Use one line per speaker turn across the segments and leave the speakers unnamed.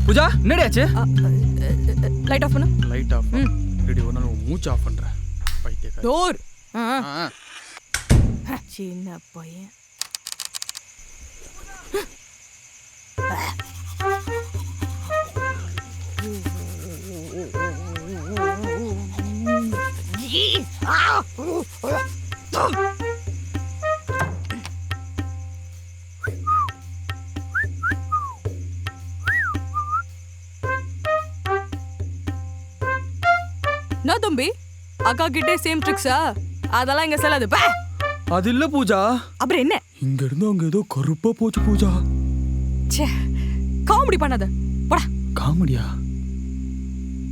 பூஜா என்னடி ஆச்சு?
Light off பண்ணு.
Light off. ரெடி ஒரு நாள் மூச்சு ஆஃப் பண்ற. பைத்தியக்கார.
டோர். சின்ன பையன். என்ன தம்பி, அக்கா கிட்டே சேம் ட்ரிக்ஸா? அதெல்லாம் இங்க செல்லாது.
அது இல்ல பூஜா.
அப்புறம் என்ன?
இங்க இருந்து அங்க ஏதோ கருப்பா போச்சு பூஜா.
ச்சே, காமெடி பண்ணாத. போடா.
காமெடியா?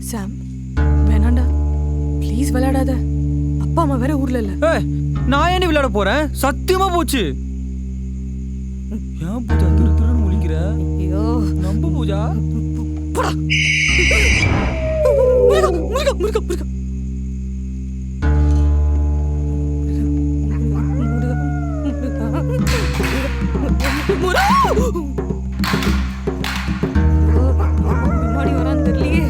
சாம், வேணாண்டா ப்ளீஸ் விளையாடாத. அப்பா அம்மா வேற ஊர்ல இல்ல.
ஏய், நான் ஏன் விளையாட போறேன்? சத்தியமா போச்சு. ஏன் பூஜா திருன்னு முழிக்கிற?
ஐயோ,
நம்பு பூஜா.
போடா. முருகா முருகா முருகா. பின்னாடி வரான்னு தெரியலையே.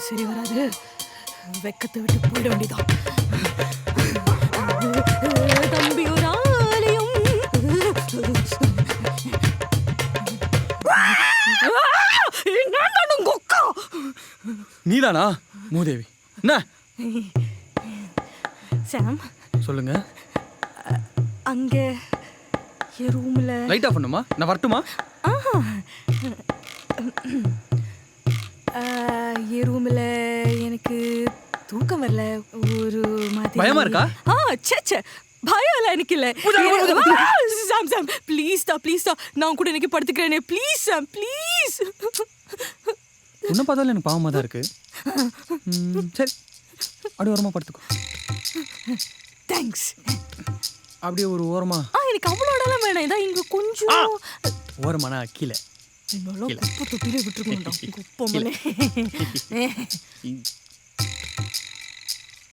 சரி வராது. வெக்கத்தை விட்டு போயிட வேண்டியதான். தம்பி ஒரு ஆலயம்.
நீதானா மூதேவி? என்ன
சாம்
சொல்லுங்க.
அங்க என் ரூம்ல
லைட் ஆஃப் பண்ணுமா? நான் வரட்டுமா?
என் ரூம்ல எனக்கு தூக்கம் வரல. ஒரு மாதிரி
பயமா இருக்கா?
சே பயம் இல்ல, எனக்கு இல்ல. சாம் சாம் ப்ளீஸ் தான் நான் கூட இன்னைக்கு படுத்துக்கிறேனே. Please Sam please.
உன்னை பார்த்தாலும் எனக்கு பாவமாக தான் இருக்கு. சரி அப்படியே ஓரமாக படுத்துக்கோ.
தேங்க்ஸ்.
அப்படியே ஒரு ஓரமா.
எனக்கு அவ்வளோடலாம் வேணாம். இதான் இங்க கொஞ்சம்
ஓரமானா கீழே.
குப்பை தொட்டிலே விட்டுருக்கோம். குப்பை